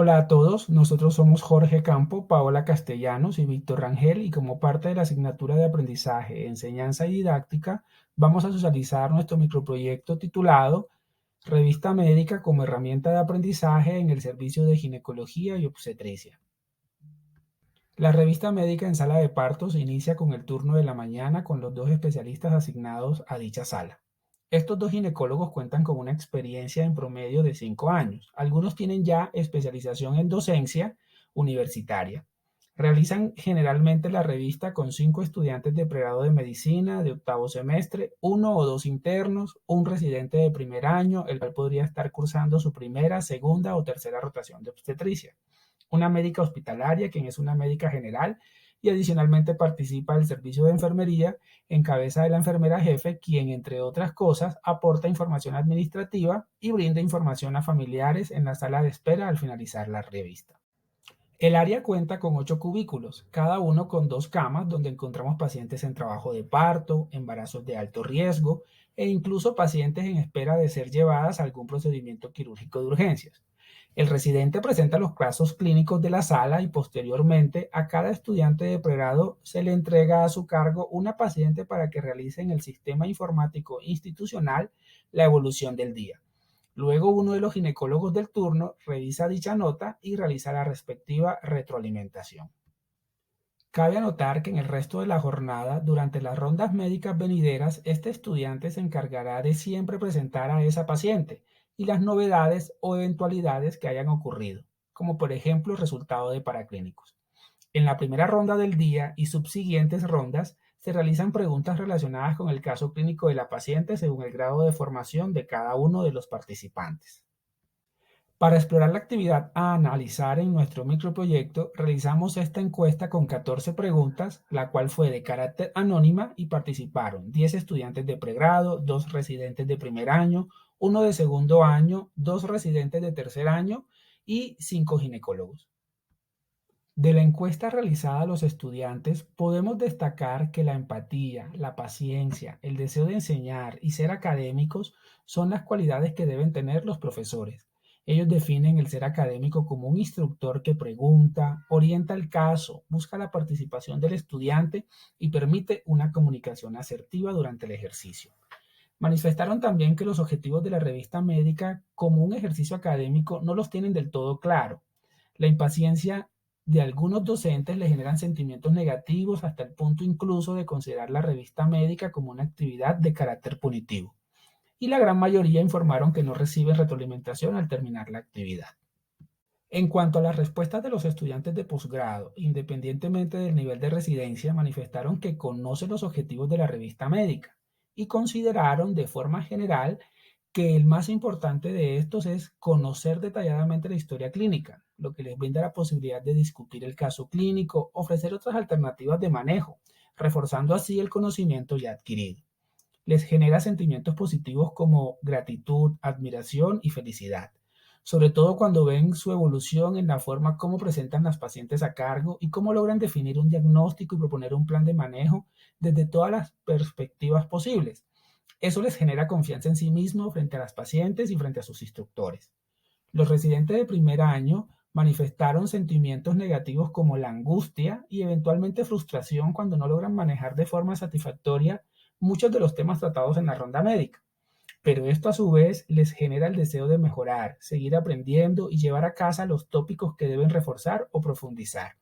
Hola a todos, nosotros somos Jorge Campo, Paola Castellanos y Víctor Rangel y como parte de la asignatura de aprendizaje, enseñanza y didáctica, vamos a socializar nuestro microproyecto titulado Revista Médica como herramienta de aprendizaje en el servicio de ginecología y obstetricia. La revista médica en sala de partos inicia con el turno de la mañana con los dos especialistas asignados a dicha sala. Estos dos ginecólogos cuentan con una experiencia en promedio de 5 años. Algunos tienen ya especialización en docencia universitaria. Realizan generalmente la revista con 5 estudiantes de pregrado de medicina de octavo semestre, uno o dos internos, un residente de primer año, el cual podría estar cursando su primera, segunda o tercera rotación de obstetricia, una médica hospitalaria, quien es una médica general, y adicionalmente participa del servicio de enfermería en cabeza de la enfermera jefe, quien, entre otras cosas, aporta información administrativa y brinda información a familiares en la sala de espera al finalizar la revista. El área cuenta con 8 cubículos, cada uno con 2 camas donde encontramos pacientes en trabajo de parto, embarazos de alto riesgo e incluso pacientes en espera de ser llevadas a algún procedimiento quirúrgico de urgencias. El residente presenta los casos clínicos de la sala y posteriormente a cada estudiante de pregrado se le entrega a su cargo una paciente para que realice en el sistema informático institucional la evolución del día. Luego uno de los ginecólogos del turno revisa dicha nota y realiza la respectiva retroalimentación. Cabe anotar que en el resto de la jornada, durante las rondas médicas venideras, este estudiante se encargará de siempre presentar a esa paciente y las novedades o eventualidades que hayan ocurrido, como por ejemplo el resultado de paraclínicos. En la primera ronda del día y subsiguientes rondas se realizan preguntas relacionadas con el caso clínico de la paciente según el grado de formación de cada uno de los participantes. Para explorar la actividad a analizar en nuestro microproyecto, realizamos esta encuesta con 14 preguntas, la cual fue de carácter anónima y participaron 10 estudiantes de pregrado, 2 residentes de primer año, uno de segundo año, 2 residentes de tercer año y 5 ginecólogos. De la encuesta realizada a los estudiantes, podemos destacar que la empatía, la paciencia, el deseo de enseñar y ser académicos son las cualidades que deben tener los profesores. Ellos definen el ser académico como un instructor que pregunta, orienta el caso, busca la participación del estudiante y permite una comunicación asertiva durante el ejercicio. Manifestaron también que los objetivos de la revista médica como un ejercicio académico no los tienen del todo claro. La impaciencia de algunos docentes le generan sentimientos negativos hasta el punto incluso de considerar la revista médica como una actividad de carácter punitivo. Y la gran mayoría informaron que no reciben retroalimentación al terminar la actividad. En cuanto a las respuestas de los estudiantes de posgrado, independientemente del nivel de residencia, manifestaron que conocen los objetivos de la revista médica y consideraron de forma general que el más importante de estos es conocer detalladamente la historia clínica, lo que les brinda la posibilidad de discutir el caso clínico, ofrecer otras alternativas de manejo, reforzando así el conocimiento ya adquirido. Les genera sentimientos positivos como gratitud, admiración y felicidad, sobre todo cuando ven su evolución en la forma como presentan las pacientes a cargo y cómo logran definir un diagnóstico y proponer un plan de manejo desde todas las perspectivas posibles. Eso les genera confianza en sí mismo frente a las pacientes y frente a sus instructores. Los residentes de primer año manifestaron sentimientos negativos como la angustia y eventualmente frustración cuando no logran manejar de forma satisfactoria muchos de los temas tratados en la ronda médica. Pero esto a su vez les genera el deseo de mejorar, seguir aprendiendo y llevar a casa los tópicos que deben reforzar o profundizar.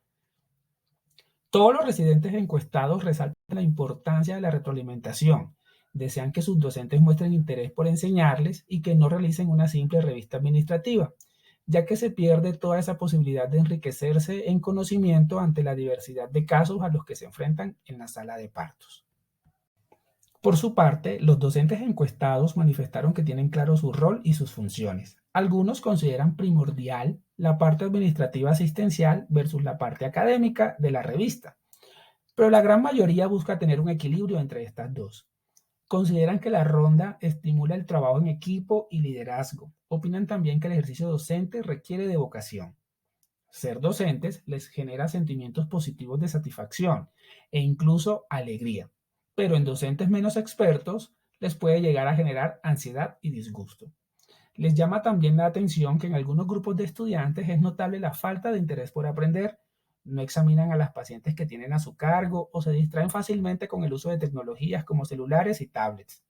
Todos los residentes encuestados resaltan la importancia de la retroalimentación. Desean que sus docentes muestren interés por enseñarles y que no realicen una simple revista administrativa, ya que se pierde toda esa posibilidad de enriquecerse en conocimiento ante la diversidad de casos a los que se enfrentan en la sala de partos. Por su parte, los docentes encuestados manifestaron que tienen claro su rol y sus funciones. Algunos consideran primordial la parte administrativa asistencial versus la parte académica de la revista, pero la gran mayoría busca tener un equilibrio entre estas dos. Consideran que la ronda estimula el trabajo en equipo y liderazgo. Opinan también que el ejercicio docente requiere de vocación. Ser docentes les genera sentimientos positivos de satisfacción e incluso alegría, pero en docentes menos expertos les puede llegar a generar ansiedad y disgusto. Les llama también la atención que en algunos grupos de estudiantes es notable la falta de interés por aprender. No examinan a las pacientes que tienen a su cargo o se distraen fácilmente con el uso de tecnologías como celulares y tablets.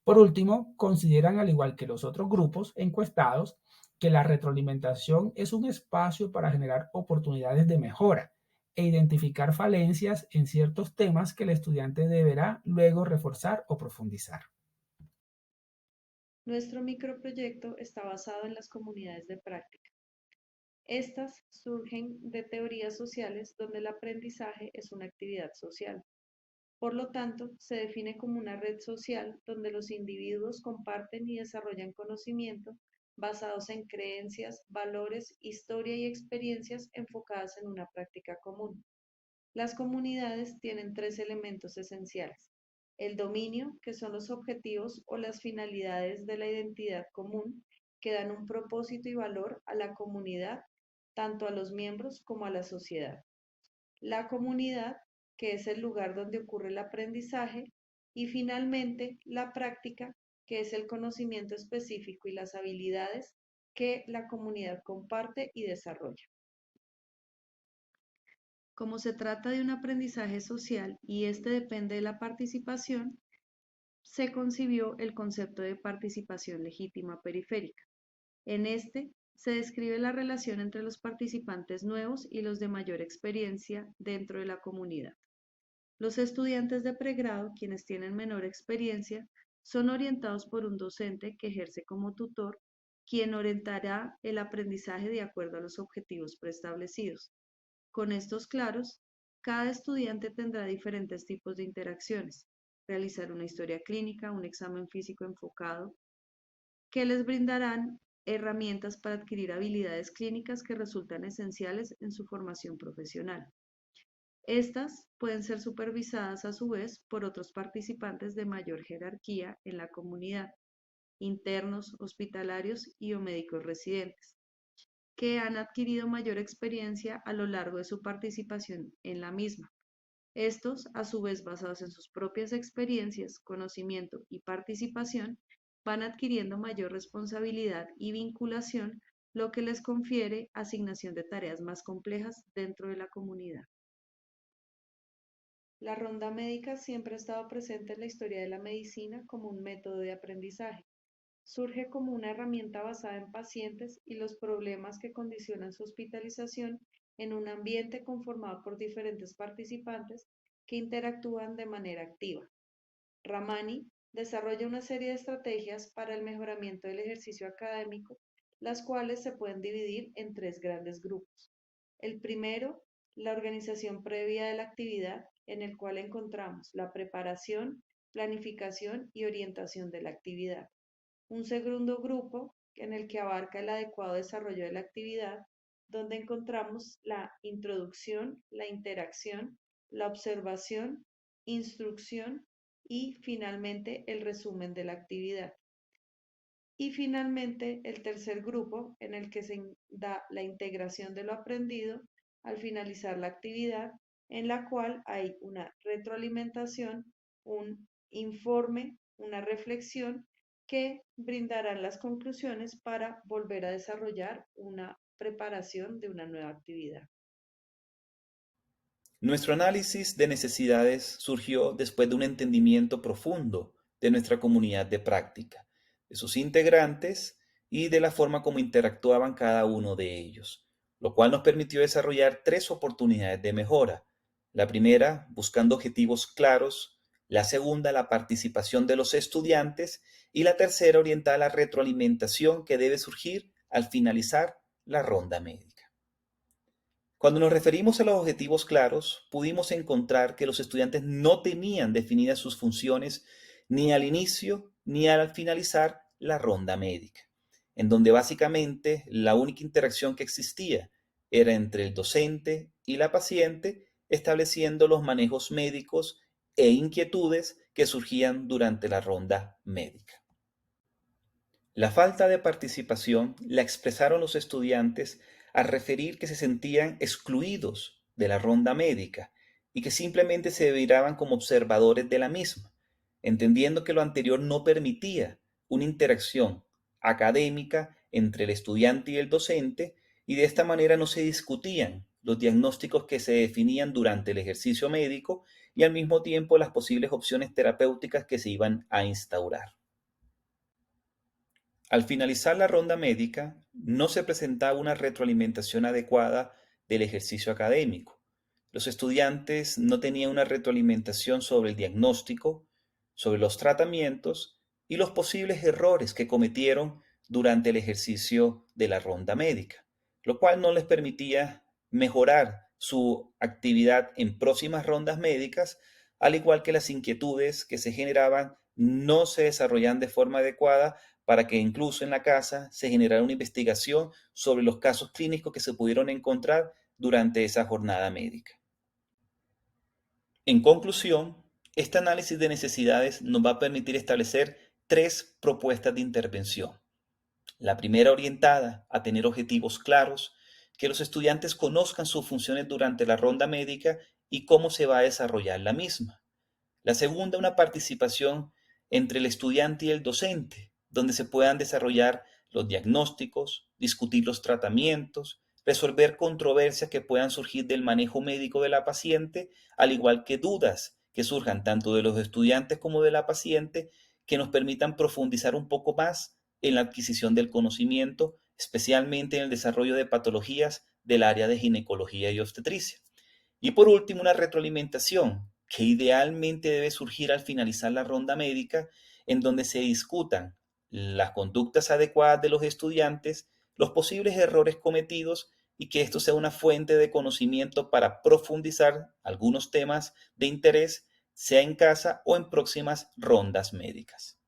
Por último, consideran, al igual que los otros grupos encuestados, que la retroalimentación es un espacio para generar oportunidades de mejora e identificar falencias en ciertos temas que el estudiante deberá luego reforzar o profundizar. Nuestro microproyecto está basado en las comunidades de práctica. Estas surgen de teorías sociales donde el aprendizaje es una actividad social. Por lo tanto, se define como una red social donde los individuos comparten y desarrollan conocimiento basados en creencias, valores, historia y experiencias enfocadas en una práctica común. Las comunidades tienen tres elementos esenciales: el dominio, que son los objetivos o las finalidades de la identidad común, que dan un propósito y valor a la comunidad, tanto a los miembros como a la sociedad; la comunidad, que es el lugar donde ocurre el aprendizaje; y finalmente la práctica, que es el conocimiento específico y las habilidades que la comunidad comparte y desarrolla. Como se trata de un aprendizaje social y este depende de la participación, se concibió el concepto de participación legítima periférica. En este se describe la relación entre los participantes nuevos y los de mayor experiencia dentro de la comunidad. Los estudiantes de pregrado, quienes tienen menor experiencia, son orientados por un docente que ejerce como tutor, quien orientará el aprendizaje de acuerdo a los objetivos preestablecidos. Con estos claros, cada estudiante tendrá diferentes tipos de interacciones: realizar una historia clínica, un examen físico enfocado, que les brindarán herramientas para adquirir habilidades clínicas que resultan esenciales en su formación profesional. Estas pueden ser supervisadas a su vez por otros participantes de mayor jerarquía en la comunidad, internos, hospitalarios y o médicos residentes, que han adquirido mayor experiencia a lo largo de su participación en la misma. Estos, a su vez basados en sus propias experiencias, conocimiento y participación, van adquiriendo mayor responsabilidad y vinculación, lo que les confiere asignación de tareas más complejas dentro de la comunidad. La ronda médica siempre ha estado presente en la historia de la medicina como un método de aprendizaje. Surge como una herramienta basada en pacientes y los problemas que condicionan su hospitalización en un ambiente conformado por diferentes participantes que interactúan de manera activa. Ramani desarrolla una serie de estrategias para el mejoramiento del ejercicio académico, las cuales se pueden dividir en tres grandes grupos. El primero, la organización previa de la actividad, en el cual encontramos la preparación, planificación y orientación de la actividad. Un segundo grupo en el que abarca el adecuado desarrollo de la actividad, donde encontramos la introducción, la interacción, la observación, instrucción y finalmente el resumen de la actividad. Y finalmente el tercer grupo en el que se da la integración de lo aprendido al finalizar la actividad, en la cual hay una retroalimentación, un informe, una reflexión que brindarán las conclusiones para volver a desarrollar una preparación de una nueva actividad. Nuestro análisis de necesidades surgió después de un entendimiento profundo de nuestra comunidad de práctica, de sus integrantes y de la forma como interactuaban cada uno de ellos, lo cual nos permitió desarrollar tres oportunidades de mejora. La primera, buscando objetivos claros; la segunda, la participación de los estudiantes; y la tercera, orientada a la retroalimentación que debe surgir al finalizar la ronda médica. Cuando nos referimos a los objetivos claros, pudimos encontrar que los estudiantes no tenían definidas sus funciones ni al inicio ni al finalizar la ronda médica, en donde básicamente la única interacción que existía era entre el docente y la paciente, estableciendo los manejos médicos e inquietudes que surgían durante la ronda médica. La falta de participación la expresaron los estudiantes al referir que se sentían excluidos de la ronda médica y que simplemente se miraban como observadores de la misma, entendiendo que lo anterior no permitía una interacción académica entre el estudiante y el docente, y de esta manera no se discutían los diagnósticos que se definían durante el ejercicio médico y al mismo tiempo las posibles opciones terapéuticas que se iban a instaurar. Al finalizar la ronda médica, no se presentaba una retroalimentación adecuada del ejercicio académico. Los estudiantes no tenían una retroalimentación sobre el diagnóstico, sobre los tratamientos y los posibles errores que cometieron durante el ejercicio de la ronda médica, lo cual no les permitía mejorar su actividad en próximas rondas médicas, al igual que las inquietudes que se generaban no se desarrollaban de forma adecuada para que incluso en la casa se generara una investigación sobre los casos clínicos que se pudieron encontrar durante esa jornada médica. En conclusión, este análisis de necesidades nos va a permitir establecer 3 propuestas de intervención. La primera orientada a tener objetivos claros, que los estudiantes conozcan sus funciones durante la ronda médica y cómo se va a desarrollar la misma. La segunda, una participación entre el estudiante y el docente, donde se puedan desarrollar los diagnósticos, discutir los tratamientos, resolver controversias que puedan surgir del manejo médico de la paciente, al igual que dudas que surjan tanto de los estudiantes como de la paciente, que nos permitan profundizar un poco más en la adquisición del conocimiento, especialmente en el desarrollo de patologías del área de ginecología y obstetricia. Y por último, una retroalimentación que idealmente debe surgir al finalizar la ronda médica, en donde se discutan las conductas adecuadas de los estudiantes, los posibles errores cometidos y que esto sea una fuente de conocimiento para profundizar algunos temas de interés, sea en casa o en próximas rondas médicas.